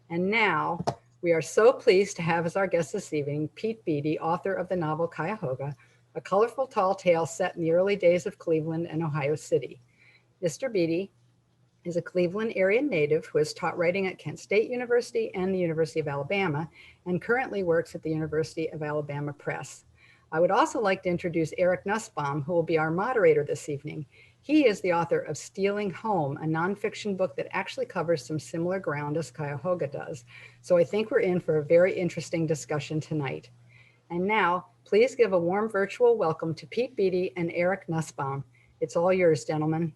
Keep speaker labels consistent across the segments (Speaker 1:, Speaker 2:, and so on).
Speaker 1: And now we are so pleased to have as our guest this evening Pete Beatty, author of the novel Cuyahoga, a colorful tall tale set in the early days of Cleveland and Ohio City. Mr. Beatty is a Cleveland area native who has taught writing at Kent State University and the University of Alabama and currently works at the University of Alabama Press. I would also like to introduce Eric Nussbaum, who will be our moderator this evening. He is the author of Stealing Home, a nonfiction book that actually covers some similar ground as Cuyahoga does. So I think we're in for a very interesting discussion tonight. And now, please give a warm virtual welcome to Pete Beatty and Eric Nussbaum. It's all yours, gentlemen.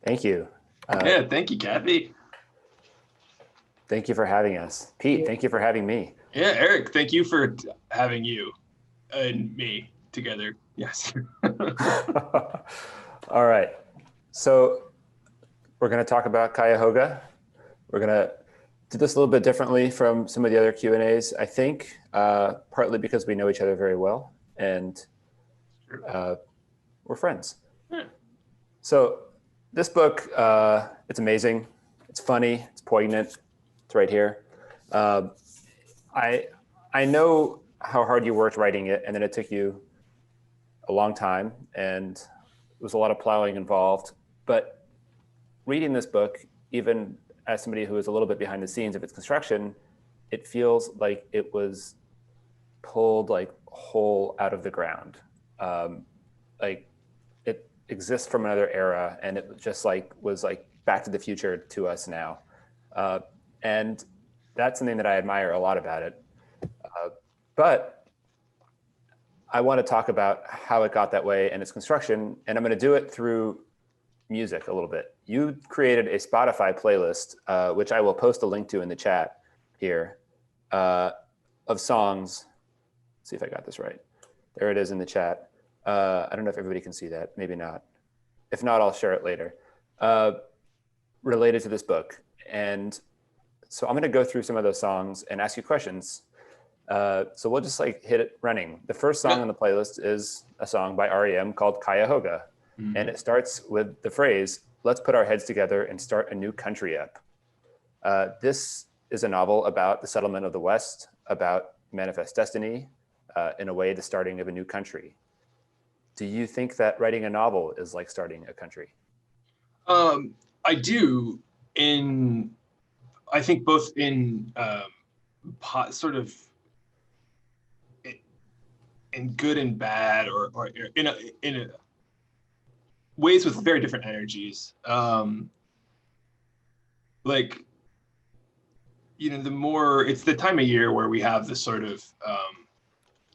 Speaker 2: Thank you.
Speaker 3: Yeah, thank you, Kathy.
Speaker 2: Thank you for having us. Pete, thank you for having me.
Speaker 3: Yeah, Eric, thank you for having you and me together. Yes.
Speaker 2: All right. So we're going to talk about Cuyahoga. We're going to do this a little bit differently from some of the other Q&As, I think, partly because we know each other very well and we're friends.
Speaker 3: Yeah.
Speaker 2: So this book, it's amazing. It's funny. It's poignant. It's right here. I know how hard you worked writing it, and then it took you a long time, and there was a lot of plowing involved. But reading this book, even as somebody who is a little bit behind the scenes of its construction, it feels like it was pulled like whole out of the ground. Like it exists from another era, and it just like was like Back to the Future to us now. And that's something that I admire a lot about it. But I want to talk about how it got that way and its construction, and I'm going to do it through music a little bit. You created a Spotify playlist, which I will post a link to in the chat here, of songs. Let's see if I got this right. There it is in the chat. I don't know if everybody can see that, maybe not. If not, I'll share it later. Related to this book. And so I'm going to go through some of those songs and ask you questions. So we'll just like hit it running. The first song on the playlist is a song by REM called Cuyahoga. Mm-hmm. And it starts with the phrase, "Let's put our heads together and start a new country up." This is a novel about the settlement of the West, about manifest destiny, in a way, the starting of a new country. Do you think that writing a novel is like starting a country?
Speaker 3: I do, I think both in sort of in good and bad, or in a ways with very different energies. Like, you know, the more, it's the time of year where we have this sort of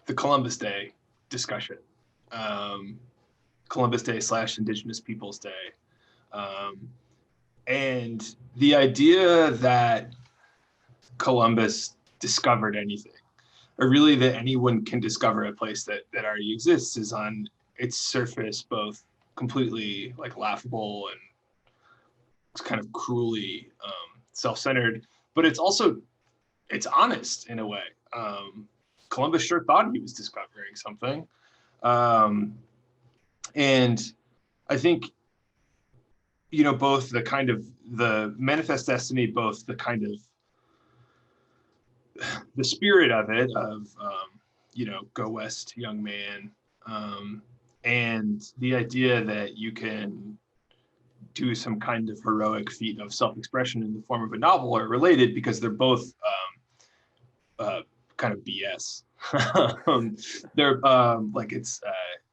Speaker 3: the Columbus Day discussion, Columbus Day / Indigenous Peoples Day. And the idea that Columbus discovered anything, or really that anyone can discover a place that already exists, is on its surface both completely like laughable and it's kind of cruelly self-centered, but it's honest in a way. Columbus sure thought he was discovering something. And I think, you know, both the kind of the manifest destiny, both the kind of the spirit of it, of, you know, go west, young man, and the idea that you can do some kind of heroic feat of self-expression in the form of a novel are related because they're both kind of BS. They're like, it's,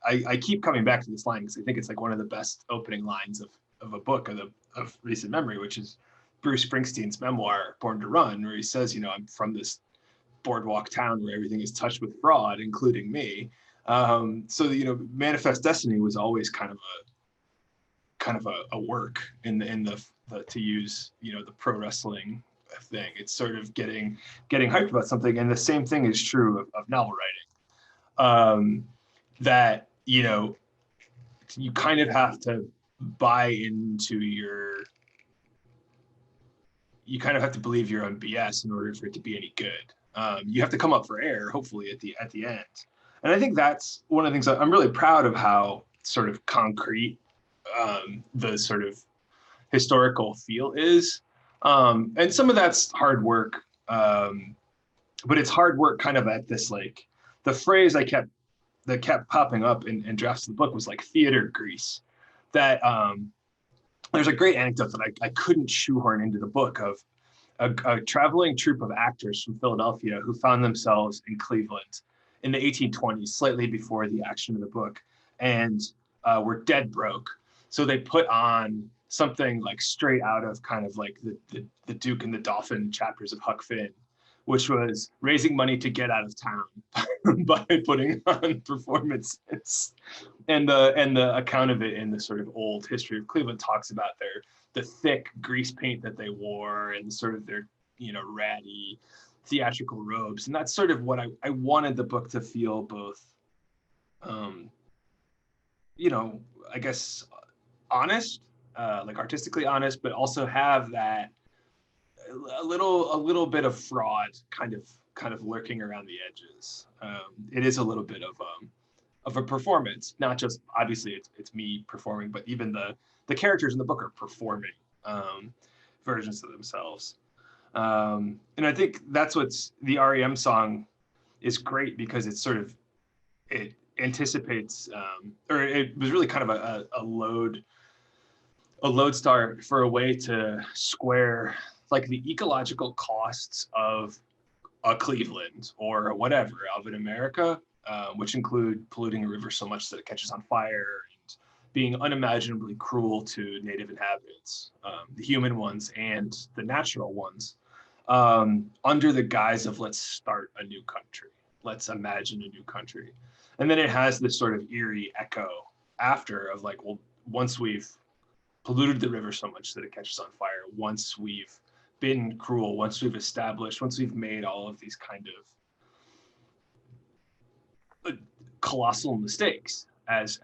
Speaker 3: I keep coming back to this line because I think it's like one of the best opening lines of a book of recent memory, which is Bruce Springsteen's memoir, Born to Run, where he says, you know, I'm from this boardwalk town where everything is touched with fraud, including me. So, you know, manifest destiny was always kind of a work in the to use, you know, the pro wrestling thing. It's sort of getting hyped about something, and the same thing is true of novel writing. That, you know, you kind of have to buy into you kind of have to believe your own BS in order for it to be any good. You have to come up for air, hopefully at the end. And I think that's one of the things I'm really proud of, how sort of concrete the sort of historical feel is. And some of that's hard work, but it's hard work kind of at this, like, the phrase that kept popping up in drafts of the book was like theater grease. That there's a great anecdote that I couldn't shoehorn into the book of a traveling troupe of actors from Philadelphia who found themselves in Cleveland in the 1820s, slightly before the action of the book, and were dead broke. So they put on something like straight out of kind of like the Duke and the Dolphin chapters of Huck Finn, which was raising money to get out of town by putting on performances. And the account of it in the sort of old history of Cleveland talks about the thick grease paint that they wore and sort of their, ratty theatrical robes. And that's sort of what I wanted the book to feel, both, I guess, honest, like artistically honest, but also have that a little bit of fraud kind of lurking around the edges. It is a little bit of a performance, not just, obviously it's me performing, but even the characters in the book are performing versions of themselves. And I think that's what's the REM song is great, because it's sort of, it anticipates, or it was really kind of a lodestar for a way to square like the ecological costs of a Cleveland or whatever of an America, which include polluting a river so much that it catches on fire and being unimaginably cruel to native inhabitants, the human ones and the natural ones, under the guise of let's start a new country, let's imagine a new country. And then it has this sort of eerie echo after of like, well, once we've polluted the river so much that it catches on fire, once we've been cruel, once we've made all of these kind of colossal mistakes as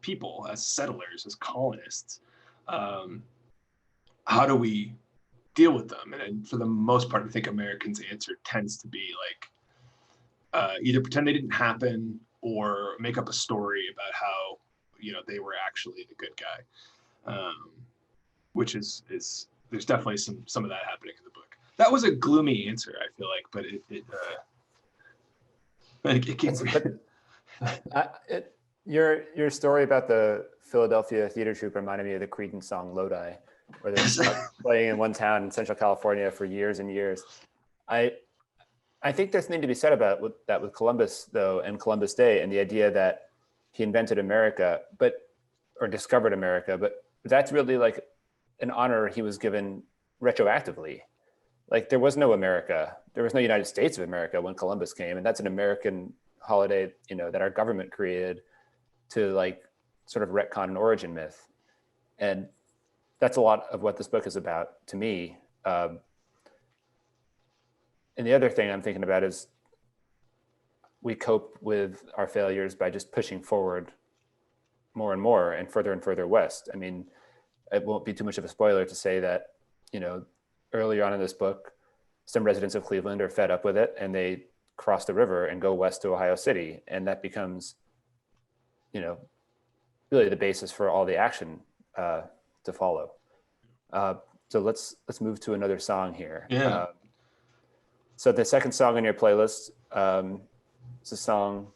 Speaker 3: people, as settlers, as colonists, how do we deal with them? And for the most part, I think Americans' answer tends to be like, either pretend they didn't happen or make up a story about how they were actually the good guy, which is there's definitely some of that happening in the book. That was a gloomy answer, I feel like, but it came.
Speaker 2: Your story about the Philadelphia theater troupe reminded me of the Creedence song "Lodi," where they're playing in one town in Central California for years and years. I think there's something to be said about that with Columbus, though, and Columbus Day, and the idea that he invented America, or discovered America, but that's really like an honor he was given retroactively. Like there was no America, there was no United States of America when Columbus came, and that's an American holiday, that our government created to like sort of retcon an origin myth. And that's a lot of what this book is about to me. And the other thing I'm thinking about is we cope with our failures by just pushing forward more and more and further west. I mean, it won't be too much of a spoiler to say that, earlier on in this book, some residents of Cleveland are fed up with it and they cross the river and go west to Ohio City. And that becomes, really the basis for all the action to follow. So let's move to another song here.
Speaker 3: Yeah.
Speaker 2: So the second song on your playlist, it's a song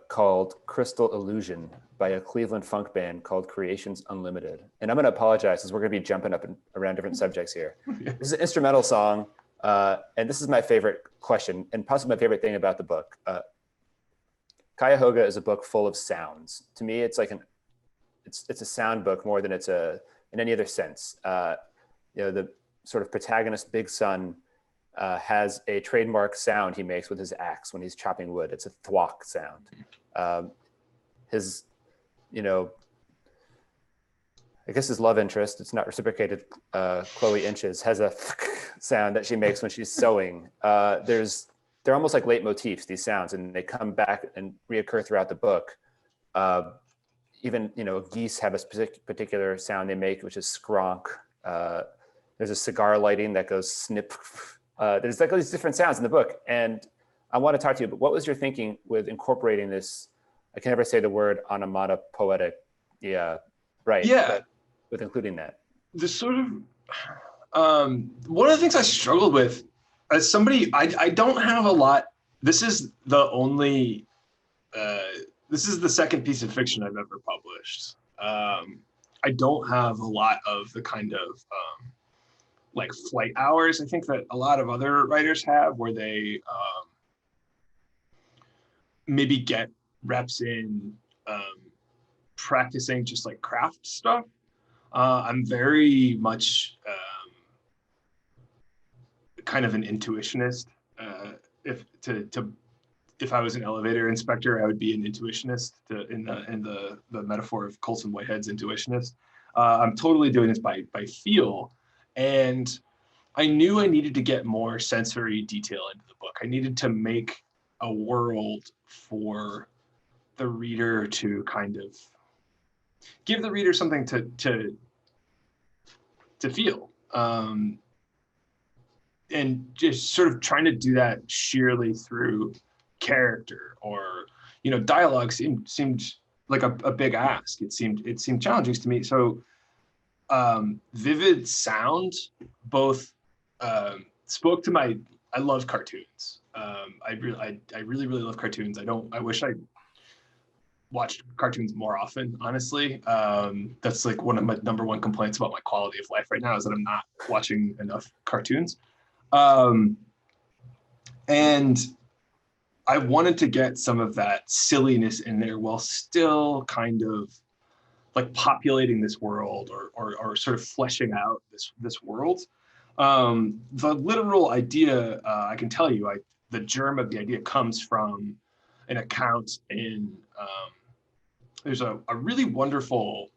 Speaker 2: called Crystal Illusion by a Cleveland funk band called Creations Unlimited. And I'm going to apologize because we're going to be jumping up and around different subjects here. This is an instrumental song, and this is my favorite question and possibly my favorite thing about the book. Cuyahoga is a book full of sounds. To me, it's like it's a sound book more than it's in any other sense. The sort of protagonist, Big Son, has a trademark sound he makes with his axe when he's chopping wood. It's a thwack sound. His, I guess his love interest, it's not reciprocated, Chloe Inches, has a sound that she makes when she's sewing. They're almost like leitmotifs, these sounds, and they come back and reoccur throughout the book. Even, geese have a particular sound they make, which is skronk. There's a cigar lighting that goes snip. There's like all these different sounds in the book. And I want to talk to you, but what was your thinking with incorporating this? I can never say the word onomatopoetic. Yeah, right.
Speaker 3: Yeah.
Speaker 2: With including that.
Speaker 3: the sort of one of the things I struggled with as somebody, I don't have a lot. This is the only this is the second piece of fiction I've ever published. I don't have a lot of the kind of like flight hours I think that a lot of other writers have, where they maybe get reps in practicing just like craft stuff. I'm very much kind of an intuitionist. If I was an elevator inspector, I would be an intuitionist in the metaphor of Colson Whitehead's intuitionist. I'm totally doing this by feel, and I knew I needed to get more sensory detail into the book. I needed to make a world for the reader to kind of give the reader something to feel. And just sort of trying to do that sheerly through character or dialogue seemed like a big ask. It seemed challenging to me. So vivid sound both spoke to my. I love cartoons. I really love cartoons. I wish I watched cartoons more often, honestly. That's like one of my number one complaints about my quality of life right now, is that I'm not watching enough cartoons. And I wanted to get some of that silliness in there while still kind of like populating this world or sort of fleshing out this world. The literal idea, I can tell you, the germ of the idea comes from an account in, there's a really wonderful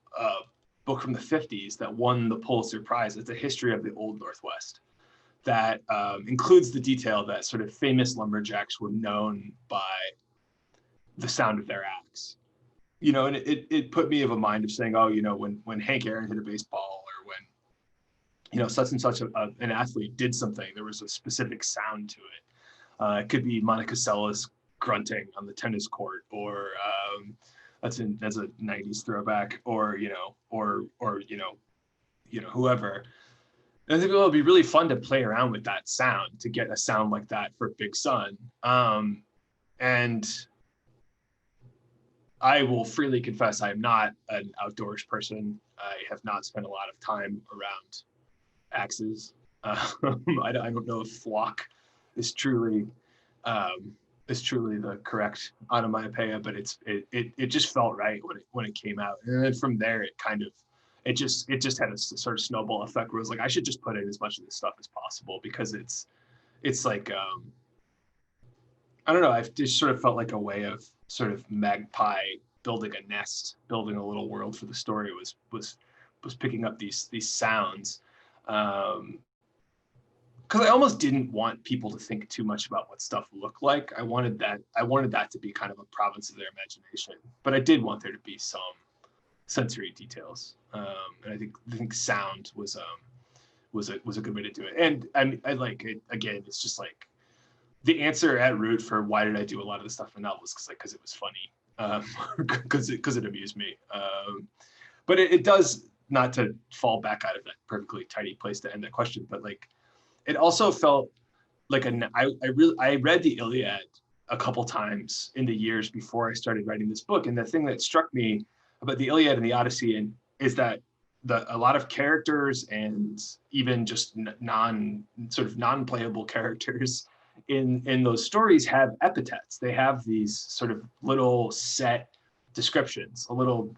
Speaker 3: book from the 50s that won the Pulitzer Prize. It's a history of the Old Northwest that includes the detail that sort of famous lumberjacks were known by the sound of their axe. And it put me of a mind of saying, oh, when Hank Aaron hit a baseball, or when, such and such an athlete did something, there was a specific sound to it. It could be Monica Seles grunting on the tennis court, or that's a 90s throwback, or whoever. And I think it would be really fun to play around with that sound, to get a sound like that for Big Sun. And I will freely confess, I am not an outdoors person. I have not spent a lot of time around axes. I don't know if flock is truly the correct onomatopoeia, but it just felt right when it came out. And then from there, it just had a sort of snowball effect where it was like, I should just put in as much of this stuff as possible, because it's like, I don't know, I've just sort of felt like a way of sort of magpie building a nest, building a little world for the story was picking up these sounds. Because I almost didn't want people to think too much about what stuff looked like. I wanted that to be kind of a province of their imagination, but I did want there to be some sensory details. And I think sound was a good way to do it. And I like it. Again, it's just like the answer at root for why did I do a lot of the stuff in novels, because it was funny, because it amused me. But it does, not to fall back out of that perfectly tidy place to end that question, but like it also felt like I read the Iliad a couple times in the years before I started writing this book, and the thing that struck me about the Iliad and the Odyssey is that a lot of characters, and even just non-playable characters in those stories, have epithets. They have these sort of little set descriptions,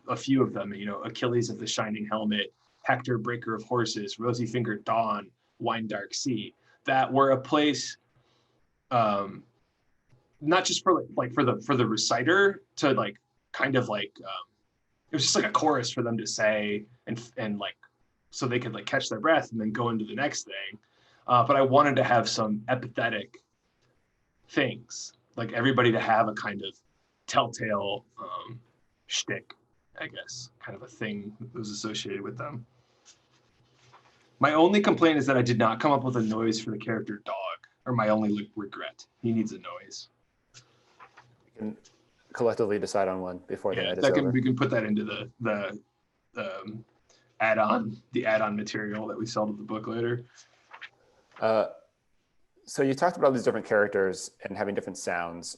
Speaker 3: a few of them, Achilles of the shining helmet, Hector, breaker of horses, rosy fingered dawn, wine dark sea, that were a place, not just for the reciter to like kind of like, it was just like a chorus for them to say, and like, so they could like catch their breath and then go into the next thing. But I wanted to have some epithetic things, like everybody to have a kind of telltale shtick, I guess, kind of a thing that was associated with them. My only complaint is that I did not come up with a noise for the character dog, or my only regret. He needs a noise.
Speaker 2: We can collectively decide on one before the edit's over.
Speaker 3: We can put that into the the add-on material that we sell to the book later.
Speaker 2: So you talked about all these different characters and having different sounds.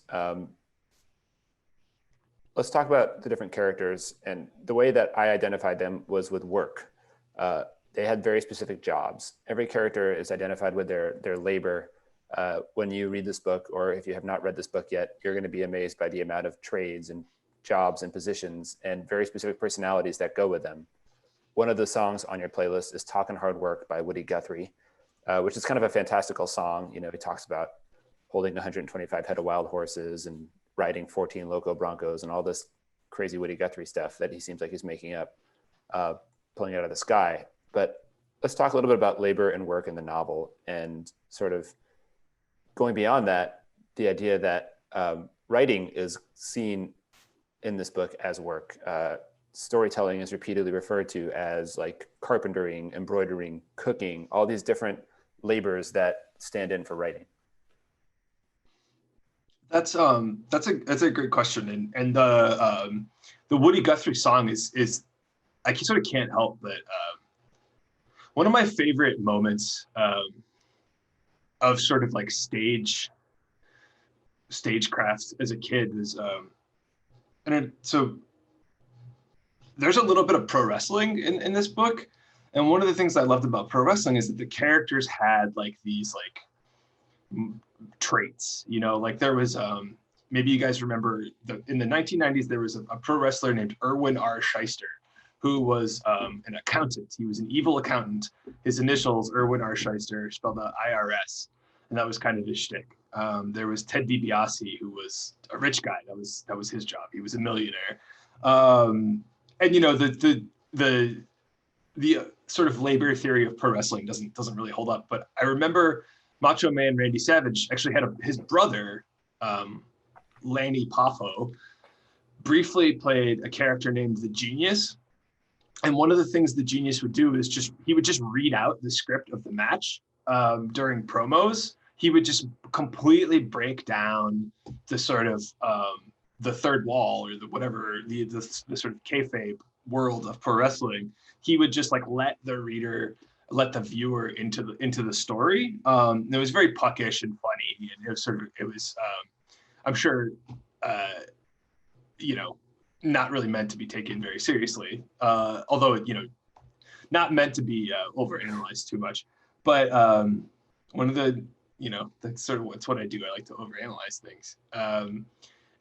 Speaker 2: Let's talk about the different characters, and the way that I identified them was with work. They had very specific jobs. Every character is identified with their labor. When you read this book, or if you have not read this book yet, you're going to be amazed by the amount of trades and jobs and positions and very specific personalities that go with them. One of the songs on your playlist is Talkin' Hard Work by Guthrie, which is kind of a fantastical song. You know, he talks about holding 125 head of wild horses and riding 14 loco broncos and all this crazy Woody Guthrie stuff that he seems like he's making up, pulling out of the sky. But let's talk a little bit about labor and work in the novel, and sort of going beyond that, the idea that writing is seen in this book as work. Storytelling is repeatedly referred to as like carpentering, embroidering, cooking, all these different labors that stand in for writing.
Speaker 3: That's a great question, and the Woody Guthrie song is I sort of can't help but one of my favorite moments of sort of like stagecraft as a kid was so there's a little bit of pro wrestling in this book, and one of the things I loved about pro wrestling is that the characters had like these like traits, you know, like there was maybe you guys remember in the 1990s there was a pro wrestler named Erwin R. Shyster, who was an accountant. He was an evil accountant. His initials, Erwin R. Shyster, spelled out IRS, and that was kind of his shtick. There was Ted DiBiase, who was a rich guy. That was his job. He was a millionaire. And you know, the sort of labor theory of pro wrestling doesn't really hold up. But I remember Macho Man Randy Savage actually had his brother, Lanny Poffo, briefly played a character named the Genius. And one of the things the Genius would do is he would just read out the script of the match during promos. He would just completely break down the sort of the third wall, or the whatever the sort of kayfabe world of pro wrestling. He would just like let the viewer into the story. It was very puckish and funny, and it was I'm sure you know, not really meant to be taken very seriously, although you know, not meant to be overanalyzed too much. But one of the, you know, that's what I do. I like to overanalyze things.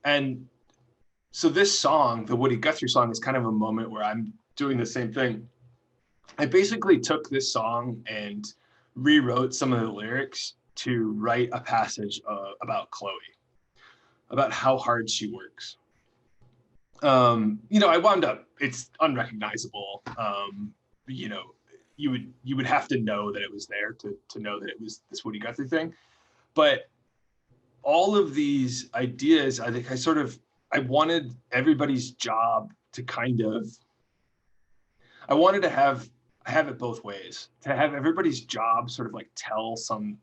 Speaker 3: And so this song, the Woody Guthrie song, is kind of a moment where I'm doing the same thing. I basically took this song and rewrote some of the lyrics to write a passage about Chloe, about how hard she works. You know, I wound up, it's unrecognizable. You know, you would have to know that it was there to know that it was this Woody Guthrie thing. But all of these ideas, I think I wanted everybody's job to kind of, I wanted to have it both ways, to have everybody's job sort of like tell some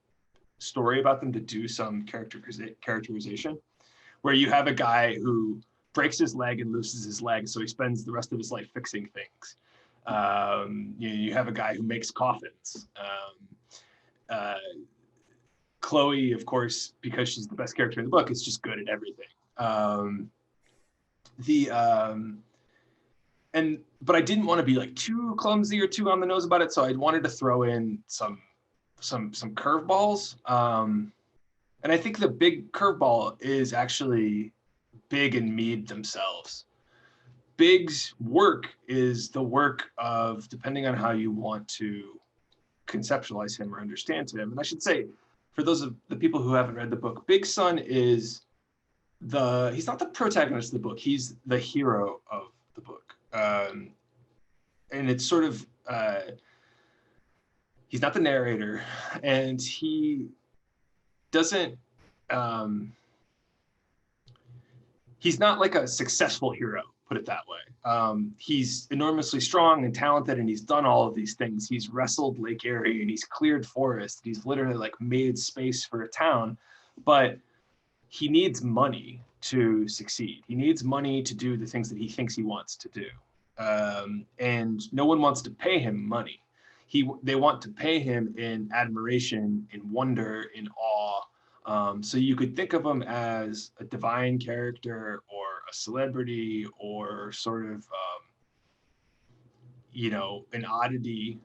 Speaker 3: story about them, to do some characterization, where you have a guy who breaks his leg and loses his leg, so he spends the rest of his life fixing things. You have a guy who makes coffins. Chloe, of course, because she's the best character in the book, is just good at everything. But I didn't want to be like too clumsy or too on the nose about it, so I wanted to throw in some curveballs. And I think the big curveball is actually Big and Mead themselves. Big's work is the work of, depending on how you want to conceptualize him or understand him. And I should say, for those of the people who haven't read the book, Big's son is he's not the protagonist of the book, he's the hero of the book. And it's sort of, he's not the narrator, and he doesn't, he's not like a successful hero, put it that way. He's enormously strong and talented, and he's done all of these things. He's wrestled Lake Erie, and he's cleared forest. He's literally like made space for a town, but he needs money to succeed. He needs money to do the things that he thinks he wants to do. and no one wants to pay him money. They want to pay him in admiration, in wonder, in awe. So you could think of him as a divine character or a celebrity or sort of, an oddity,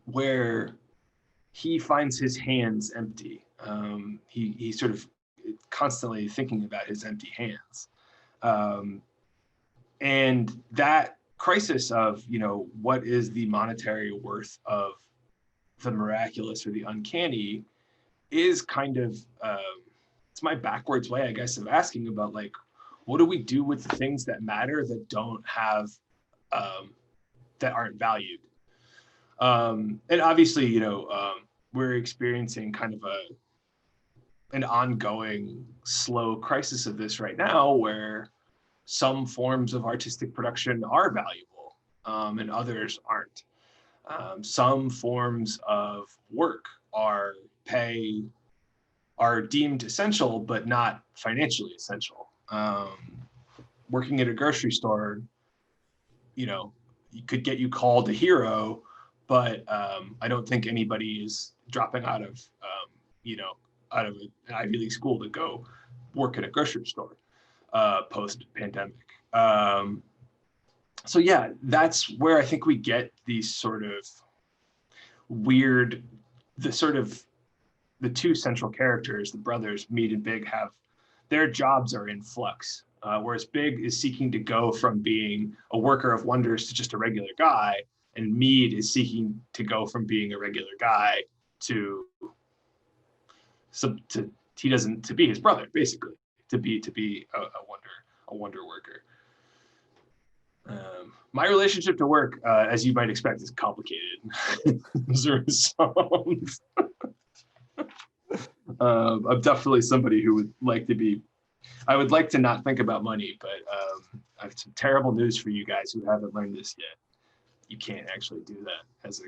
Speaker 3: where he finds his hands empty. He sort of constantly thinking about his empty hands. And that crisis of, what is the monetary worth of the miraculous or the uncanny is kind of, it's my backwards way, I guess, of asking about, like, what do we do with the things that matter that don't have, that aren't valued? And obviously, we're experiencing kind of an ongoing slow crisis of this right now, where some forms of artistic production are valuable, and others aren't. Some forms of work are deemed essential, but not financially essential. Working at a grocery store, could get you called a hero, but I don't think anybody is dropping out of an Ivy League school to go work at a grocery store post-pandemic. So yeah, that's where I think we get these sort of weird, the two central characters, the brothers, Mead and Big, have their jobs are in flux. Whereas Big is seeking to go from being a worker of wonders to just a regular guy, and Mead is seeking to go from being a regular guy to be his brother, basically, to be a wonder worker. My relationship to work, as you might expect, is complicated. I'm definitely somebody who would like to be. I would like to not think about money, but I have some terrible news for you guys who haven't learned this yet. You can't actually do that as a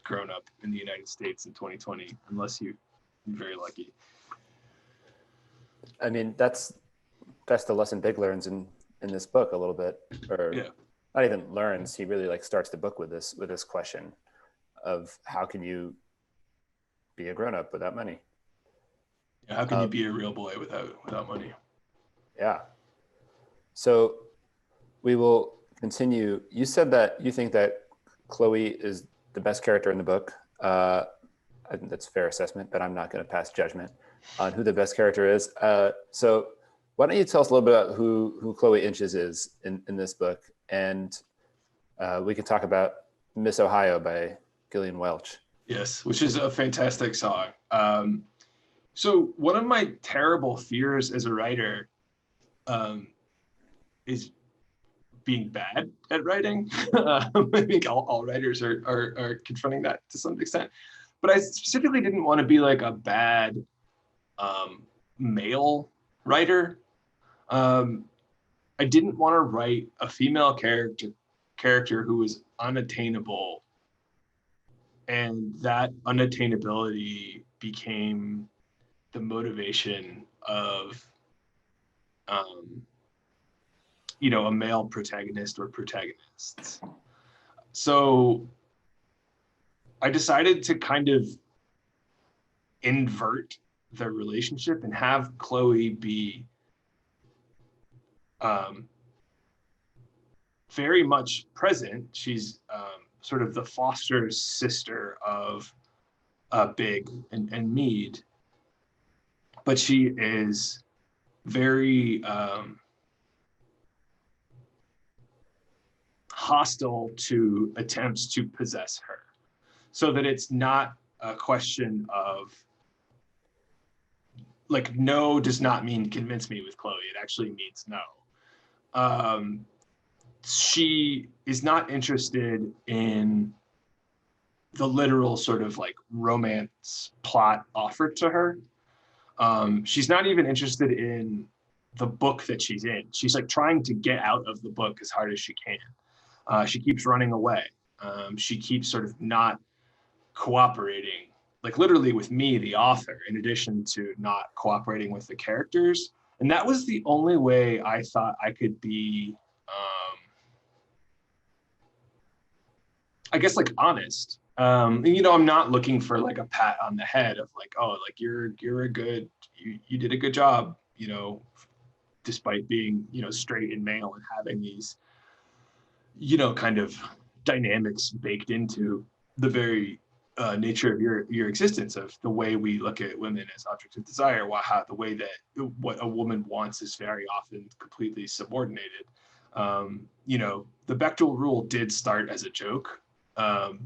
Speaker 3: grown-up in the United States in 2020, unless you're very lucky.
Speaker 2: I mean, that's the lesson Big learns in this book a little bit, or not even learns. He really starts the book with this question of how can you be a grown-up without money?
Speaker 3: Yeah, how can you be a real boy without money?
Speaker 2: Yeah. So we will continue. You said that you think that Chloe is the best character in the book. I think that's a fair assessment, but I'm not going to pass judgment on who the best character is. So why don't you tell us a little bit about who Chloe Inches is in this book, and we can talk about Miss Ohio by Gillian Welch.
Speaker 3: Yes, which is a fantastic song. So one of my terrible fears as a writer is being bad at writing. I think all writers are confronting that to some extent. But I specifically didn't want to be like a bad male writer. I didn't want to write a female character who was unattainable, and that unattainability became the motivation of a male protagonist or protagonists. So I decided to kind of invert the relationship and have Chloe be very much present. She's sort of the foster sister of Big and Mead, but she is very hostile to attempts to possess her, so that it's not a question of no does not mean convince me with Chloe. It actually means no. She is not interested in the literal sort of romance plot offered to her. She's not even interested in the book that she's in. She's trying to get out of the book as hard as she can. She keeps running away. She keeps sort of not cooperating, literally with me, the author, in addition to not cooperating with the characters. And that was the only way I thought I could be I guess like honest. And, you know, I'm not looking for like a pat on the head of like, oh, like you did a good job, you know, despite being, you know, straight and male and having these, you know, kind of dynamics baked into the very nature of your existence, of the way we look at women as objects of desire, how the way that what a woman wants is very often completely subordinated. You know, the Bechdel rule did start as a joke,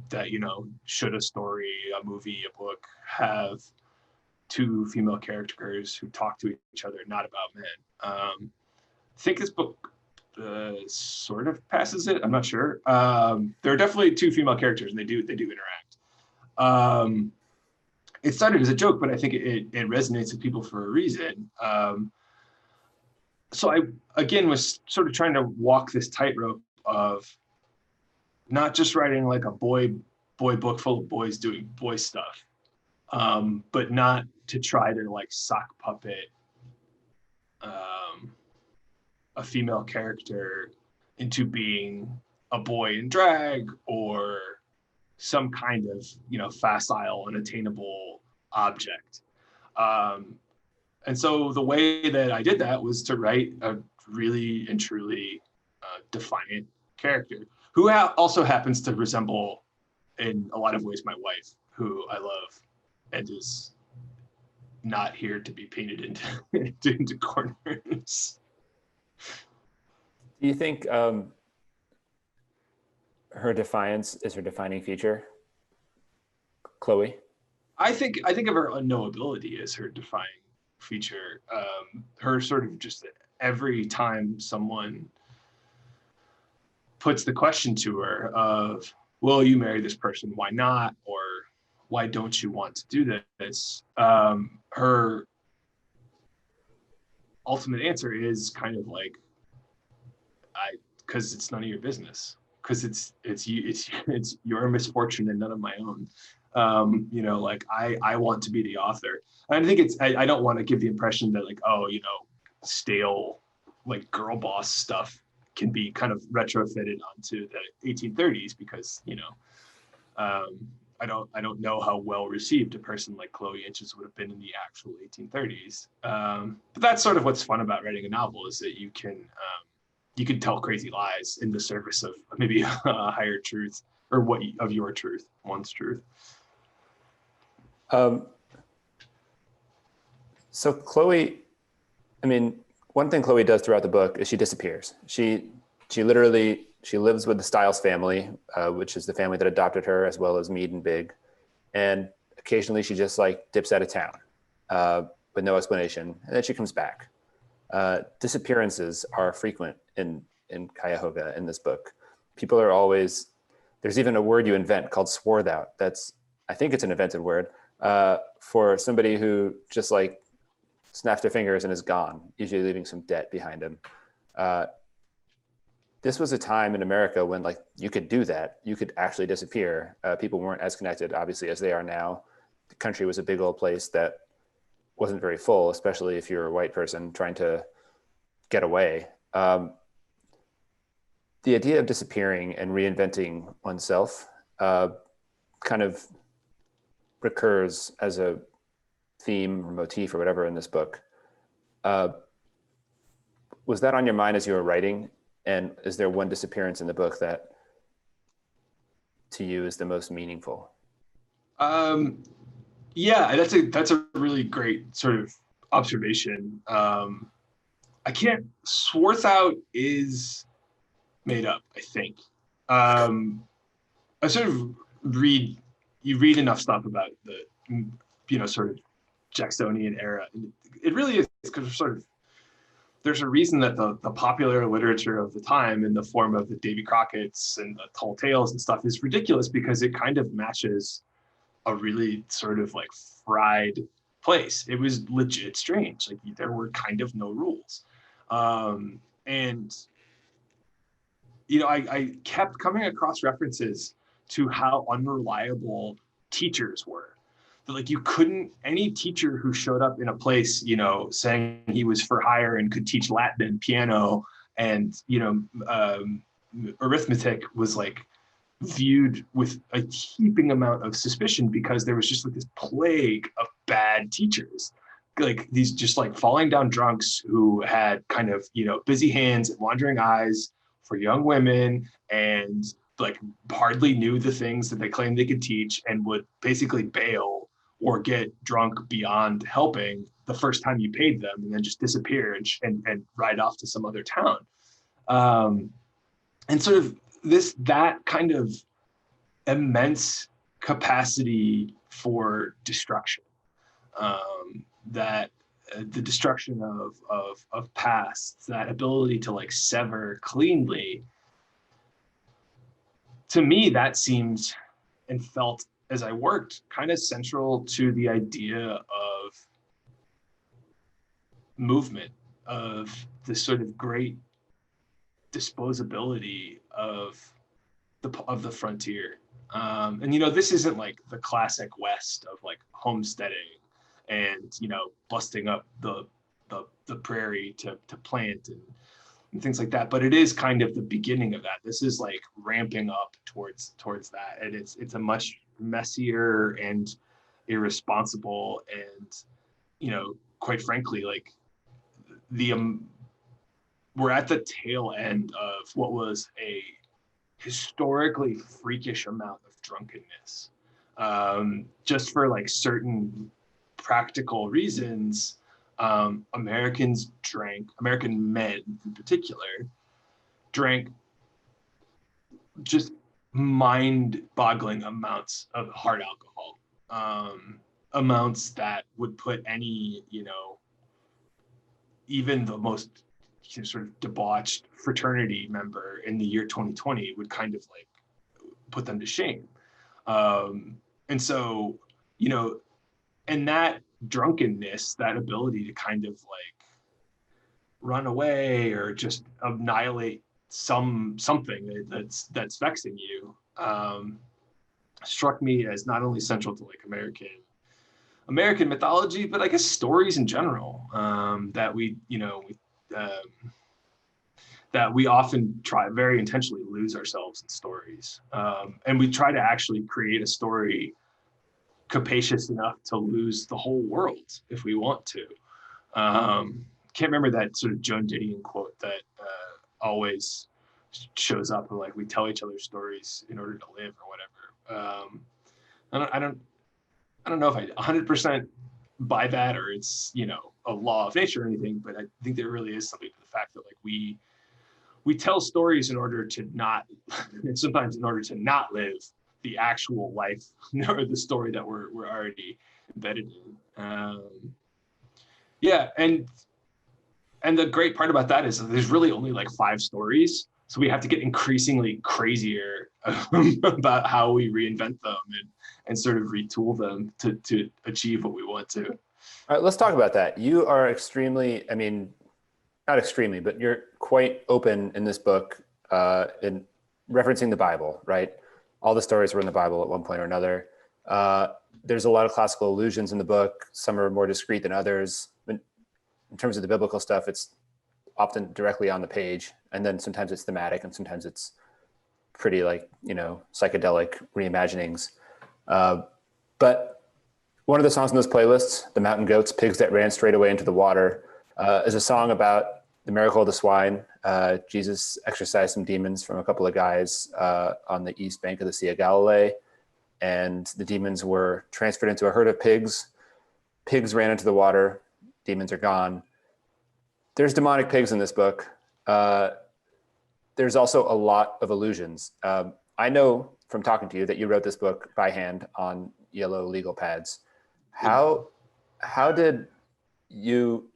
Speaker 3: that, you know, should a story, a movie, a book have two female characters who talk to each other, not about men. I think this book sort of passes it. I'm not sure. There are definitely two female characters, and they do interact. It started as a joke, but I think it resonates with people for a reason. So I, again, was sort of trying to walk this tightrope of not just writing like a boy book full of boys doing boy stuff, but not to try to like sock puppet a female character into being a boy in drag or some kind of, you know, facile and attainable object. And so the way that I did that was to write a really and truly defiant character who also happens to resemble in a lot of ways my wife, who I love and is not here to be painted into corners.
Speaker 2: Do you think her defiance is her defining feature, Chloe?
Speaker 3: I think of her unknowability as her defining feature. Her sort of just every time someone puts the question to her of, will you marry this person? Why not? Or why don't you want to do this? Her ultimate answer is kind of like, because it's none of your business. Because it's your misfortune and none of my own. You know, like I want to be the author. And I think I don't want to give the impression that like, oh, you know, stale like girl boss stuff can be kind of retrofitted onto the 1830s, because, you know, I don't know how well received a person like Chloe Inches would have been in the actual 1830s. But that's sort of what's fun about writing a novel, is that you can tell crazy lies in the service of maybe a higher truth, or your truth, one's truth.
Speaker 2: So Chloe, I mean, one thing Chloe does throughout the book is she disappears. She lives with the Stiles family, which is the family that adopted her, as well as Mead and Big. And occasionally she just like dips out of town with no explanation, and then she comes back. Disappearances are frequent in Cuyahoga in this book. People are always, there's even a word you invent called swarth out. I think it's an invented word for somebody who just like snaps their fingers and is gone, usually leaving some debt behind him. This was a time in America when like you could do that. You could actually disappear. People weren't as connected, obviously, as they are now. The country was a big old place that wasn't very full, especially if you're a white person trying to get away. The idea of disappearing and reinventing oneself kind of recurs as a theme or motif or whatever in this book. Was that on your mind as you were writing? And is there one disappearance in the book that to you is the most meaningful?
Speaker 3: Yeah, that's a really great sort of observation. Swarth out is made up, I think. I sort of read enough stuff about the, you know, sort of Jacksonian era. And it really is, because there's a reason that the popular literature of the time, in the form of the Davy Crockett's and the tall tales and stuff, is ridiculous, because it kind of matches a really sort of like fried place. It was legit strange. Like there were kind of no rules. And, you know, I kept coming across references to how unreliable teachers were. That like you couldn't, any teacher who showed up in a place, you know, saying he was for hire and could teach Latin and piano and, you know, arithmetic was like viewed with a heaping amount of suspicion because there was just like this plague of bad teachers, like these just like falling down drunks who had kind of, you know, busy hands and wandering eyes for young women, and like hardly knew the things that they claimed they could teach, and would basically bail or get drunk beyond helping the first time you paid them, and then just disappear and ride off to some other town. And sort of that kind of immense capacity for destruction, that the destruction of pasts, that ability to like sever cleanly, to me that seems and felt as I worked kind of central to the idea of movement, of this sort of great disposability of the frontier. And you know, this isn't like the classic West of like homesteading and, you know, busting up the prairie to plant and things like that, but it is kind of the beginning of that. This is like ramping up towards that, and it's a much messier and irresponsible, and, you know, quite frankly, like we're at the tail end of what was a historically freakish amount of drunkenness, just for like certain practical reasons. American men in particular, drank just mind-boggling amounts of hard alcohol, amounts that would put any, you know, even the most, you know, sort of debauched fraternity member in the year 2020 would kind of like put them to shame. And so, you know, and that drunkenness, that ability to kind of like run away or just annihilate something that's vexing you, struck me as not only central to like American mythology, but I guess stories in general, that we, you know, that we often try very intentionally lose ourselves in stories, and we try to actually create a story capacious enough to lose the whole world if we want to. Can't remember that sort of Joan Didion quote that always shows up, like, we tell each other stories in order to live or whatever. I don't know if I 100% buy that, or it's, you know, a law of nature or anything, but I think there really is something to the fact that like we tell stories in order to not, and sometimes in order to not live the actual life or the story that we're already embedded in. Yeah, and the great part about that is that there's really only like 5 stories, so we have to get increasingly crazier about how we reinvent them and sort of retool them to achieve what we want to.
Speaker 2: All right, let's talk about that. You are extremely, I mean, not extremely, but you're quite open in this book in referencing the Bible, right? All the stories were in the Bible at one point or another. There's a lot of classical allusions in the book. Some are more discreet than others. But in terms of the biblical stuff, it's often directly on the page. And then sometimes it's thematic, and sometimes it's pretty like, you know, psychedelic reimaginings. But one of the songs in those playlists, The Mountain Goats, Pigs That Ran Straight Away Into the Water, is a song about the miracle of the swine. Jesus exorcised some demons from a couple of guys on the east bank of the Sea of Galilee, and the demons were transferred into a herd of pigs. Pigs ran into the water. Demons are gone. There's demonic pigs in this book. There's also a lot of allusions. I know from talking to you that you wrote this book by hand on yellow legal pads. How did you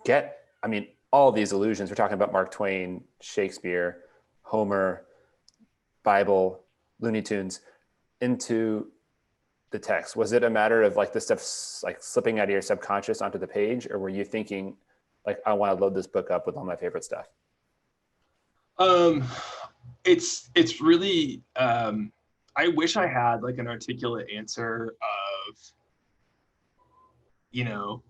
Speaker 2: get, I mean, all these allusions, we're talking about Mark Twain, Shakespeare, Homer, Bible, Looney Tunes, into the text? Was it a matter of like this stuff like slipping out of your subconscious onto the page, or were you thinking like, I want to load this book up with all my favorite stuff?
Speaker 3: It's really, I wish I had like an articulate answer of, you know,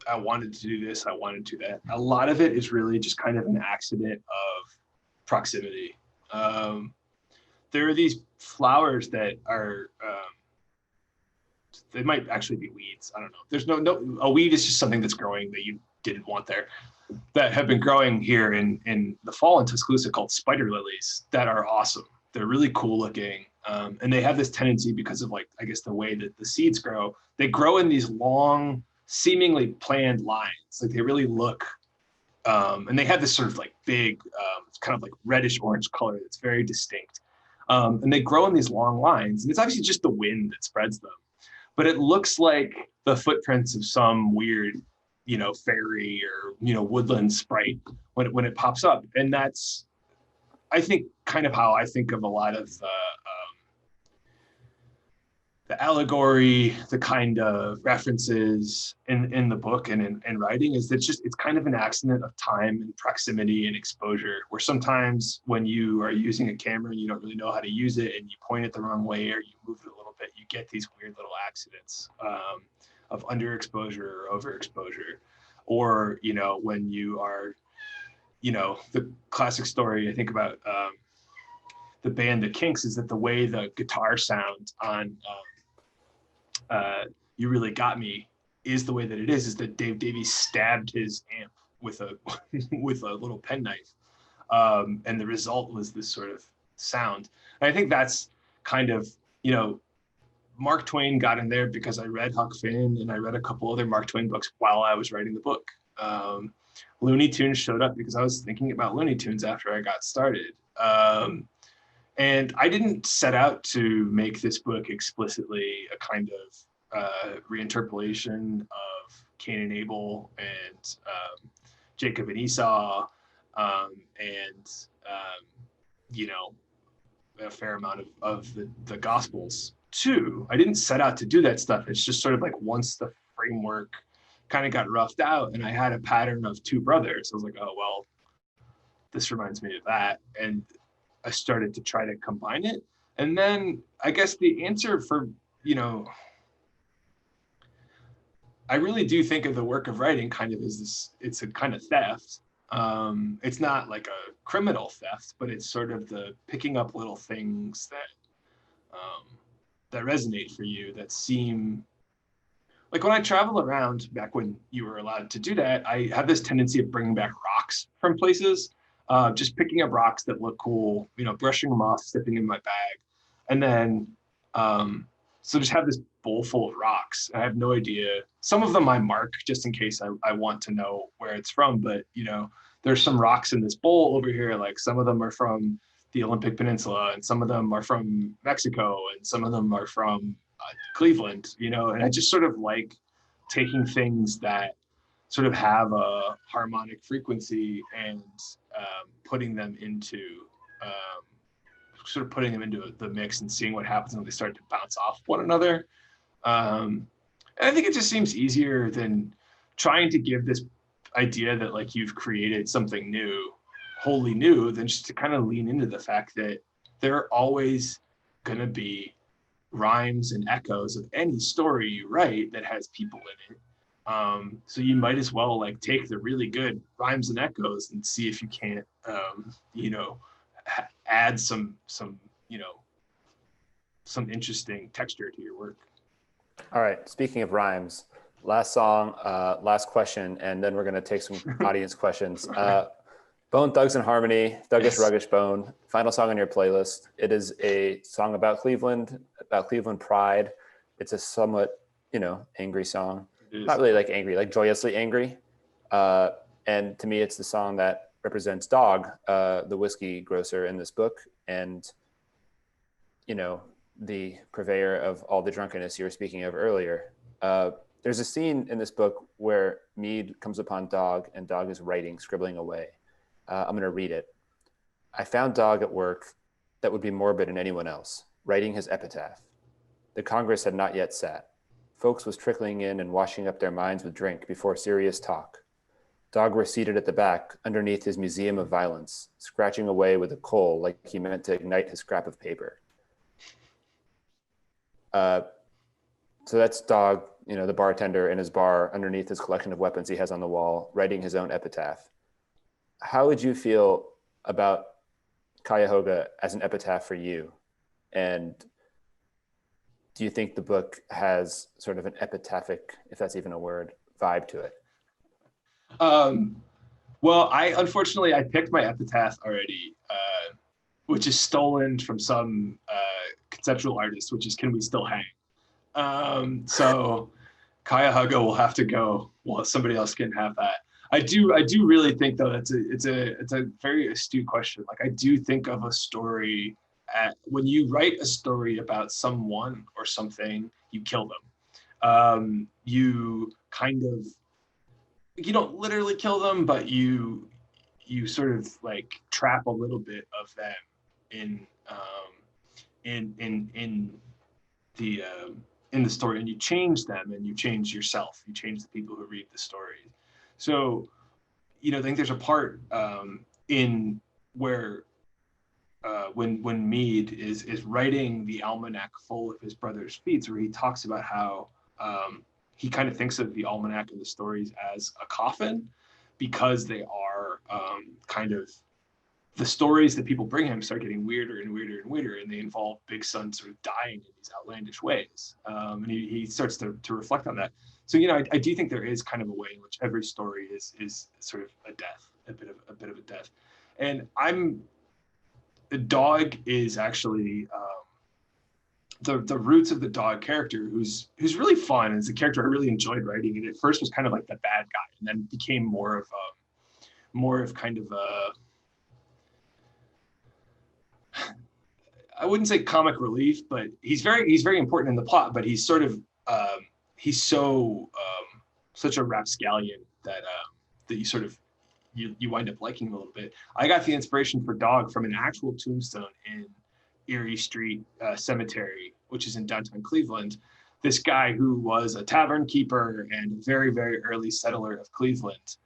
Speaker 3: I wanted to do this, I wanted to do that. A lot of it is really just kind of an accident of proximity. There are these flowers that are, they might actually be weeds. I don't know. There's no, a weed is just something that's growing that you didn't want there, that have been growing here in the fall in Tuscaloosa called spider lilies that are awesome. They're really cool looking. And they have this tendency because of like, I guess the way that the seeds grow, they grow in these long, seemingly planned lines. Like they really look, and they have this sort of like big, kind of like reddish orange color that's very distinct. And they grow in these long lines, and it's obviously just the wind that spreads them. But it looks like the footprints of some weird, fairy or, woodland sprite when it pops up. And that's, I think, kind of how I think of a lot of the allegory, the kind of references in the book and in writing, is that it's kind of an accident of time and proximity and exposure, where sometimes when you are using a camera and you don't really know how to use it and you point it the wrong way or you move it a little bit, you get these weird little accidents of underexposure or overexposure. Or, when you are, the classic story I think about the band The Kinks is that the way the guitar sound on You Really Got Me is the way that it is that Dave Davies stabbed his amp with a with a little penknife, and the result was this sort of sound. And I think that's kind of, Mark Twain got in there because I read Huck Finn and I read a couple other Mark Twain books while I was writing the book. Looney Tunes showed up because I was thinking about Looney Tunes after I got started. And I didn't set out to make this book explicitly a kind of reinterpolation of Cain and Abel and Jacob and Esau, and a fair amount of the Gospels too. I didn't set out to do that stuff. It's just sort of like once the framework kind of got roughed out and I had a pattern of two brothers, I was like, oh, well, this reminds me of that. And I started to try to combine it. And then I guess the answer for, I really do think of the work of writing kind of as this, it's a kind of theft. It's not like a criminal theft, but it's sort of the picking up little things that resonate for you, that seem like, when I travel around, back when you were allowed to do that, I have this tendency of bringing back rocks from places, just picking up rocks that look cool, brushing them off, slipping in my bag. And then, so just have this bowl full of rocks. I have no idea. Some of them I mark just in case I want to know where it's from. But, there's some rocks in this bowl over here. Like some of them are from the Olympic Peninsula and some of them are from Mexico and some of them are from Cleveland, and I just sort of like taking things that sort of have a harmonic frequency and putting them into the mix and seeing what happens when they start to bounce off one another. And I think it just seems easier than trying to give this idea that like you've created something new, wholly new, than just to kind of lean into the fact that there are always going to be rhymes and echoes of any story you write that has people in it. So you might as well like take the really good rhymes and echoes and see if you can't, add some interesting texture to your work.
Speaker 2: All right. Speaking of rhymes, last song, last question, and then we're going to take some audience questions. Bone Thugs and Harmony, Thuggish Ruggish Bone, final song on your playlist. It is a song about Cleveland pride. It's a somewhat, angry song. Not really like angry, like joyously angry. And to me, it's the song that represents Dog, the whiskey grocer in this book, and, the purveyor of all the drunkenness you were speaking of earlier. There's a scene in this book where Meade comes upon Dog, and Dog is writing, scribbling away. I'm going to read it. I found Dog at work that would be morbid in anyone else, writing his epitaph. The Congress had not yet sat. Folks was trickling in and washing up their minds with drink before serious talk. Dog were seated at the back, underneath his museum of violence, scratching away with a coal like he meant to ignite his scrap of paper. So that's Dog, the bartender in his bar, underneath his collection of weapons he has on the wall, writing his own epitaph. How would you feel about Cuyahoga as an epitaph for you? And do you think the book has sort of an epitaphic, if that's even a word, vibe to it?
Speaker 3: Well, unfortunately I picked my epitaph already, which is stolen from some conceptual artist, which is "Can we still hang?" So Cuyahoga will have to go. Well, somebody else can have that. I do really think though it's a very astute question. Like I do think of a story when you write a story about someone or something, you kill them. You kind of, you don't literally kill them, but you sort of like trap a little bit of them in the in the story, and you change them, and you change yourself, you change the people who read the story. So I think there's a part in where when Mead is writing the almanac full of his brother's feats, where he talks about how he kind of thinks of the almanac and the stories as a coffin, because they are kind of, the stories that people bring him start getting weirder and weirder and weirder, and they involve Big Son sort of dying in these outlandish ways. And he starts to reflect on that. So I do think there is kind of a way in which every story is sort of a death, a bit of a death. And the dog is actually the roots of the dog character, who's really fun. It's a character I really enjoyed writing. And at first was kind of like the bad guy, and then became more of kind of a, I wouldn't say comic relief, but he's very important in the plot. But he's sort of he's such a rapscallion that that you sort of you wind up liking him a little bit. I got the inspiration for Dog from an actual tombstone in Erie Street Cemetery, which is in downtown Cleveland. This guy who was a tavern keeper and a very, very early settler of Cleveland,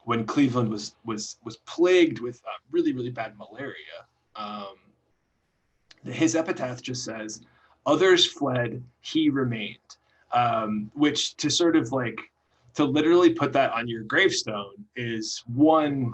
Speaker 3: when Cleveland was plagued with really, really bad malaria. His epitaph just says, "Others fled, he remained," which, to sort of like, to literally put that on your gravestone is, one,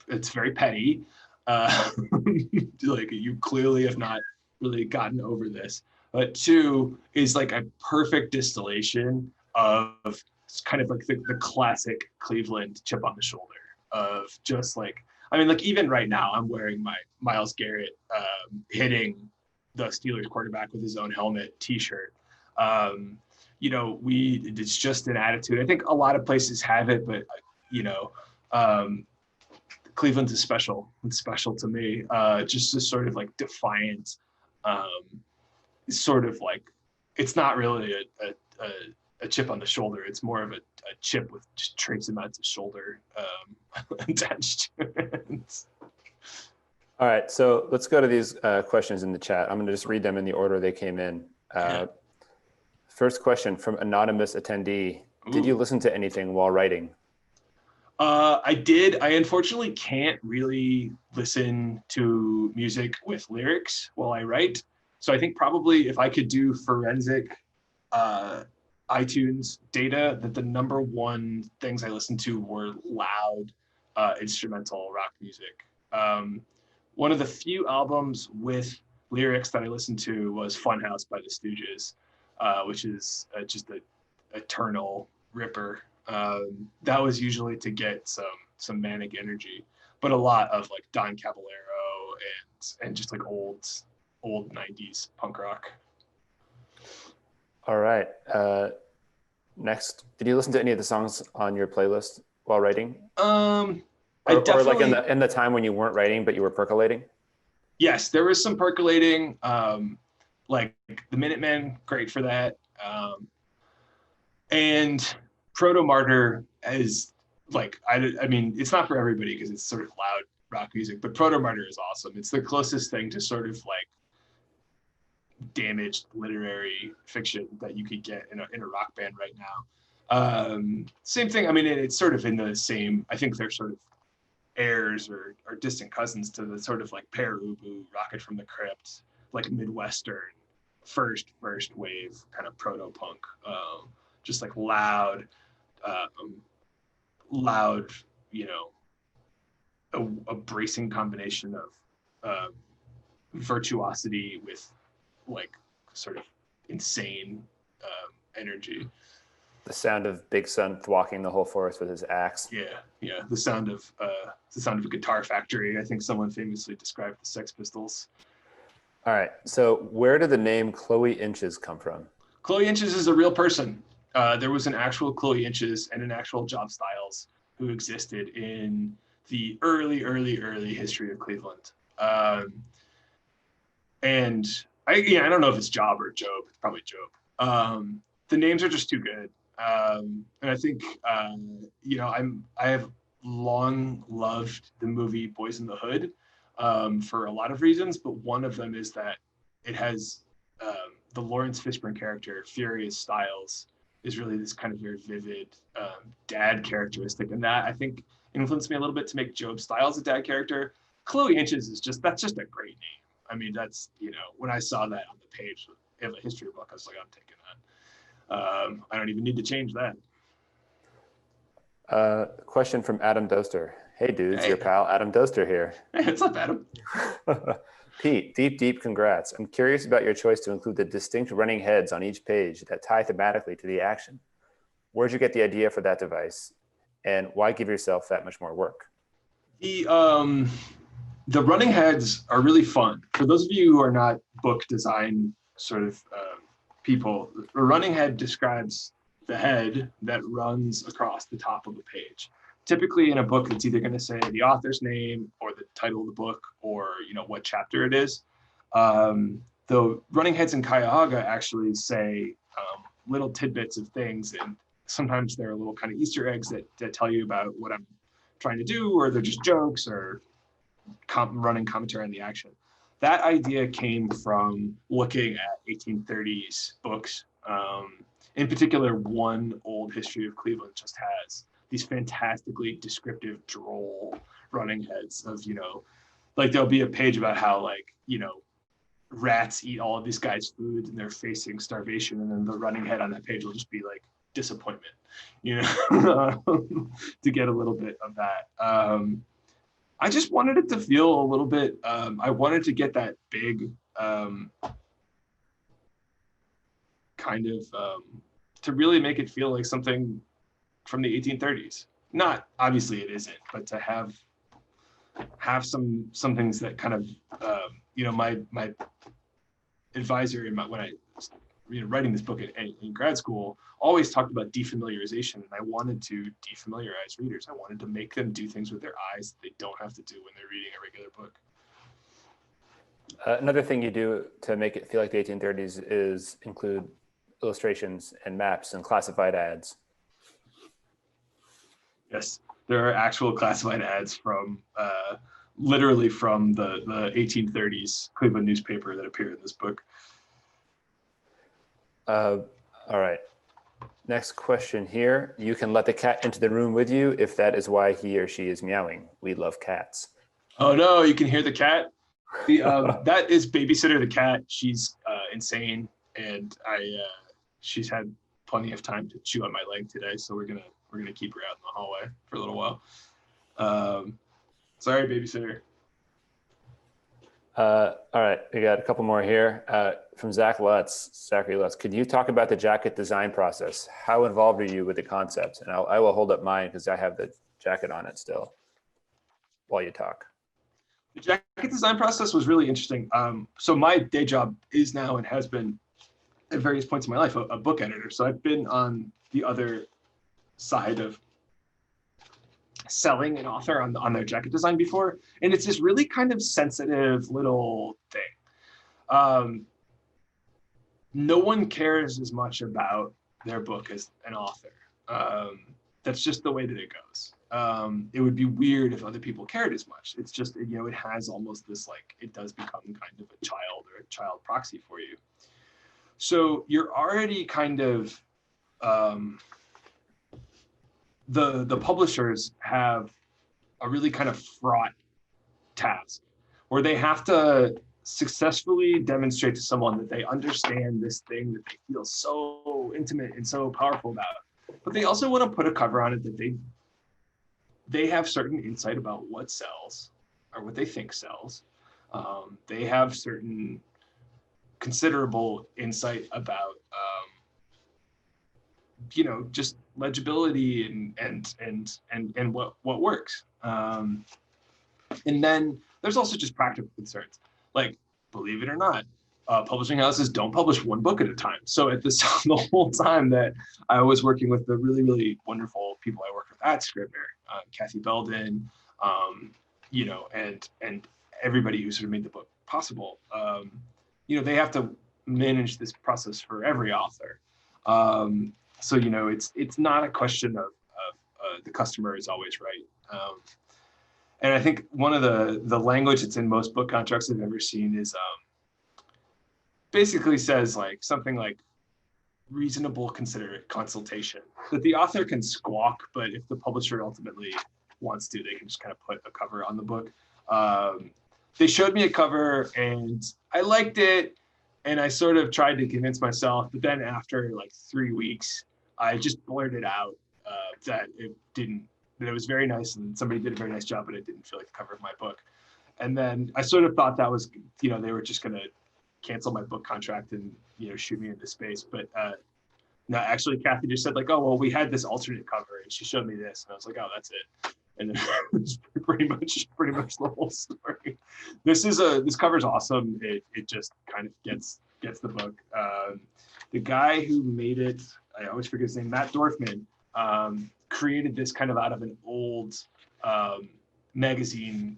Speaker 3: it's very petty. Like, you clearly have not really gotten over this. But two, is like a perfect distillation of kind of like the classic Cleveland chip on the shoulder of just like, I mean, like, even right now, I'm wearing my Myles Garrett hitting the Steelers quarterback with his own helmet T-shirt. It's just an attitude. I think a lot of places have it, but Cleveland is special. It's special to me. Just this sort of like defiant, sort of like, it's not really a chip on the shoulder. It's more of a chip with just trace amounts of shoulder attached to it.
Speaker 2: All right, so let's go to these questions in the chat. I'm going to just read them in the order they came in. First question from anonymous attendee. Did you listen to anything while writing?
Speaker 3: I did. I unfortunately can't really listen to music with lyrics while I write. So I think probably if I could do forensic iTunes data, that the number one things I listened to were loud instrumental rock music. One of the few albums with lyrics that I listened to was Funhouse by the Stooges, which is just an eternal ripper. That was usually to get some manic energy, but a lot of like Don Caballero and just like old 90s punk rock.
Speaker 2: All right. Next, did you listen to any of the songs on your playlist while writing? Or like in the time when you weren't writing but you were percolating?
Speaker 3: Yes, there was some percolating. Like the Minutemen, great for that. And Proto Martyr is like, I mean, it's not for everybody because it's sort of loud rock music, but Proto Martyr is awesome. It's the closest thing to sort of like damaged literary fiction that you could get in a rock band right now. Same thing. I mean, it's sort of in the same, I think they're sort of heirs or distant cousins to the sort of like Pere Ubu, Rocket from the Crypt, like Midwestern first wave kind of proto-punk, just like loud, a bracing combination of virtuosity with like sort of insane energy.
Speaker 2: The sound of Big Sun thwacking the whole forest with his axe.
Speaker 3: Yeah. The sound of a guitar factory. I think someone famously described the Sex Pistols.
Speaker 2: All right. So where did the name Chloe Inches come from?
Speaker 3: Chloe Inches is a real person. There was an actual Chloe Inches and an actual Job Styles who existed in the early history of Cleveland. And I don't know if it's Job or Job. It's probably Job. The names are just too good. And I think, I have long loved the movie Boys in the Hood for a lot of reasons, but one of them is that it has the Lawrence Fishburne character, Furious Styles, is really this kind of very vivid dad characteristic. And that, I think, influenced me a little bit to make Job Styles a dad character. Chloe Inches that's just a great name. I mean, that's, when I saw that on the page of a history book, I was like, I'm taking that. I don't even need to change that.
Speaker 2: Question from Adam Doster. Hey dudes,
Speaker 3: Hey.
Speaker 2: your pal Adam Doster here.
Speaker 3: Hey, what's up, Adam?
Speaker 2: Pete, deep congrats. I'm curious about your choice to include the distinct running heads on each page that tie thematically to the action. Where'd you get the idea for that device? And why give yourself that much more work?
Speaker 3: The running heads are really fun. For those of you who are not book design sort of people, a running head describes the head that runs across the top of a page. Typically in a book, it's either going to say the author's name or the title of the book or what chapter it is. The running heads in Cuyahoga actually say little tidbits of things, and sometimes they're little kind of Easter eggs that tell you about what I'm trying to do, or they're just jokes or running commentary on the action. That idea came from looking at 1830s books. In particular, one old history of Cleveland just has these fantastically descriptive, droll running heads of, like there'll be a page about how rats eat all of these guys' food and they're facing starvation. And then the running head on that page will just be like disappointment, to get a little bit of that. I just wanted it to feel a little bit, I wanted to get that big to really make it feel like something from the 1830s. Not, obviously it isn't, but to have some things that kind of, my advisor when I was writing this book in grad school always talked about defamiliarization, and I wanted to defamiliarize readers. I wanted to make them do things with their eyes that they don't have to do when they're reading a regular book.
Speaker 2: Another thing you do to make it feel like the 1830s is include illustrations and maps and classified ads.
Speaker 3: Yes, there are actual classified ads from literally from the 1830s Cleveland newspaper that appear in this book.
Speaker 2: All right. Next question here. You can let the cat into the room with you if that is why he or she is meowing. We love cats.
Speaker 3: Oh no, you can hear the cat. That is Babysitter the cat. She's insane, and she's had plenty of time to chew on my leg today, so we're gonna keep her out in the hallway for a little while. Sorry, Babysitter.
Speaker 2: All right, we got a couple more here from Zachary Lutz. Could you talk about the jacket design process? How involved are you with the concept? And I will hold up mine because I have the jacket on it still while you talk.
Speaker 3: The jacket design process was really interesting. So my day job is now and has been at various points in my life a book editor. So I've been on the other side of selling an author on their jacket design before, and it's this really kind of sensitive little thing. No one cares as much about their book as an author. That's just the way that it goes. It would be weird if other people cared as much. It's just, it has almost this, like, it does become kind of a child or a child proxy for you. So you're already kind of, the publishers have a really kind of fraught task where they have to successfully demonstrate to someone that they understand this thing that they feel so intimate and so powerful about. But they also want to put a cover on it that they have certain insight about what sells or what they think sells. They have certain considerable insight about just legibility and what works. And then there's also just practical concerns, like, believe it or not, publishing houses don't publish one book at a time. So at this the whole time that I was working with the really, really wonderful people I worked with at Scribner, Kathy Belden, and everybody who sort of made the book possible, they have to manage this process for every author. So it's not a question of the customer is always right. And I think one of the language that's in most book contracts I've ever seen is basically says like something like reasonable considerate consultation, that the author can squawk, but if the publisher ultimately wants to, they can just kind of put a cover on the book. They showed me a cover and I liked it, and I sort of tried to convince myself, but then after like 3 weeks, I just blurted out that it was very nice and somebody did a very nice job, but it didn't feel like the cover of my book. And then I sort of thought that was, they were just going to cancel my book contract and, shoot me into space. But no, actually, Kathy just said like, oh, well, we had this alternate cover and she showed me this. And I was like, oh, that's it. And then it's pretty much the whole story. This cover's awesome. It just kind of gets the book. The guy who made it, I always forget his name, Matt Dorfman, created this kind of out of an old magazine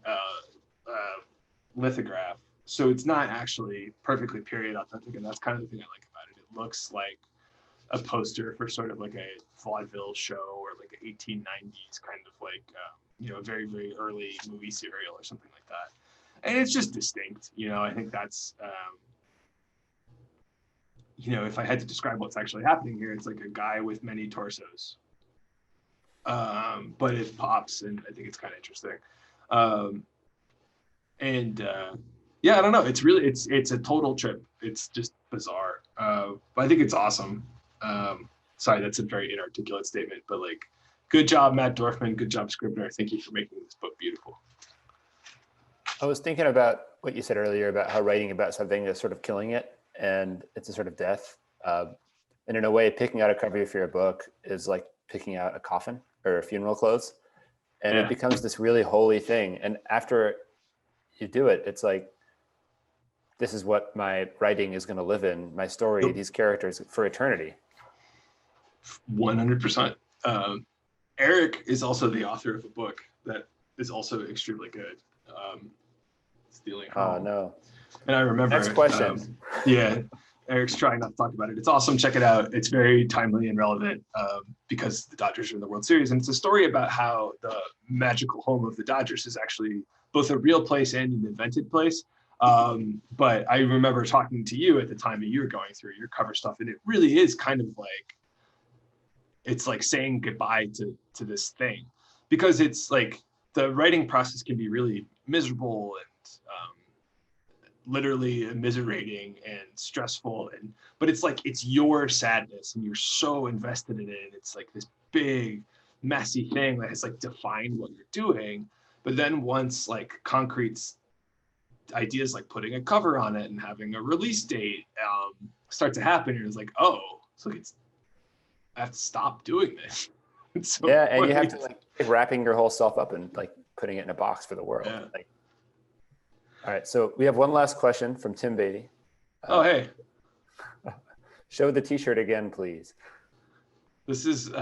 Speaker 3: lithograph. So it's not actually perfectly period authentic, and that's kind of the thing I like about it. It looks like a poster for sort of like a vaudeville show or like an 1890s kind of like, a very, very early movie serial or something like that. And it's just distinct, I think that's, if I had to describe what's actually happening here, it's like a guy with many torsos. But it pops, and I think it's kind of interesting. Yeah, I don't know. It's really, it's a total trip. It's just bizarre. But I think it's awesome. Sorry, that's a very inarticulate statement, but like, good job, Matt Dorfman. Good job, Scribner. Thank you for making this book beautiful.
Speaker 2: I was thinking about what you said earlier about how writing about something is sort of killing it, and it's a sort of death. And in a way, picking out a cover for your book is like picking out a coffin or funeral clothes. And it becomes this really holy thing. And after you do it, it's like, this is what my writing is going to live in, my story, these characters for eternity.
Speaker 3: 100%. Eric is also the author of a book that is also extremely good. Stealing Home.
Speaker 2: Oh, no.
Speaker 3: And I remember.
Speaker 2: Next question.
Speaker 3: Eric's trying not to talk about it. It's awesome. Check it out. It's very timely and relevant because the Dodgers are in the World Series. And it's a story about how the magical home of the Dodgers is actually both a real place and an invented place. But I remember talking to you at the time that you were going through your cover stuff, and it really is kind of like, it's like saying goodbye to this thing, because it's like the writing process can be really miserable and literally immiserating and stressful, but it's like, it's your sadness and you're so invested in it. It's like this big messy thing that has like defined what you're doing. But then once like concrete ideas like putting a cover on it and having a release date start to happen, you're just like, oh, so I have to stop doing this. So
Speaker 2: and you have to like wrapping your whole self up and like putting it in a box for the world. Like, all right, so we have one last question from Tim Beatty.
Speaker 3: Hey.
Speaker 2: Show the T-shirt again, please.
Speaker 3: This is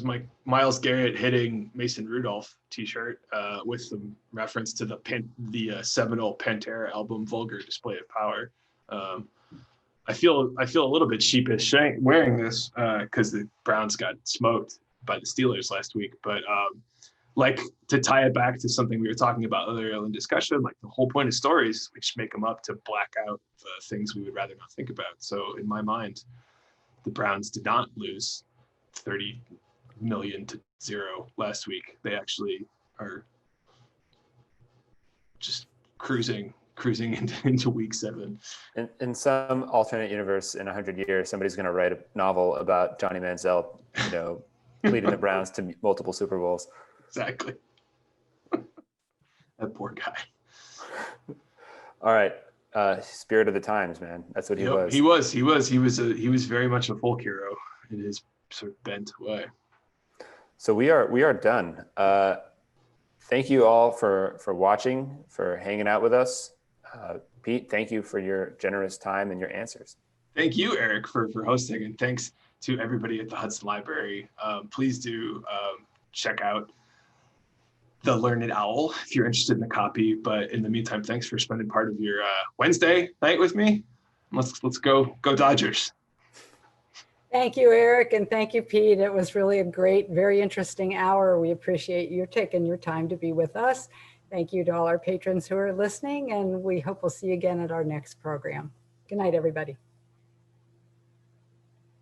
Speaker 3: my Miles Garrett hitting Mason Rudolph T-shirt with some reference to the seminal Pantera album "Vulgar Display of Power." I feel a little bit sheepish wearing this because the Browns got smoked by the Steelers last week, but like to tie it back to something we were talking about earlier in the discussion, like the whole point of stories, which make them up to black out the things we would rather not think about. So in my mind, the Browns did not lose 30 million to 0 last week. They actually are just cruising into week 7.
Speaker 2: In some alternate universe, in 100 years, somebody's going to write a novel about Johnny Manziel, leading the Browns to multiple Super Bowls.
Speaker 3: Exactly. That poor guy.
Speaker 2: All right. Spirit of the times, man. That's what he
Speaker 3: Yep,
Speaker 2: was.
Speaker 3: he was very much a folk hero in his sort of bent way.
Speaker 2: So we are done. Thank you all for watching, for hanging out with us. Pete, thank you for your generous time and your answers.
Speaker 3: Thank you, Eric, for hosting, and thanks to everybody at the Hudson Library. Please do check out The Learned Owl if you're interested in a copy. But in the meantime, thanks for spending part of your Wednesday night with me. Let's go Dodgers.
Speaker 1: Thank you, Eric, and thank you, Pete. It was really a great, very interesting hour. We appreciate you taking your time to be with us. Thank you to all our patrons who are listening, and we hope we'll see you again at our next program. Good night, everybody.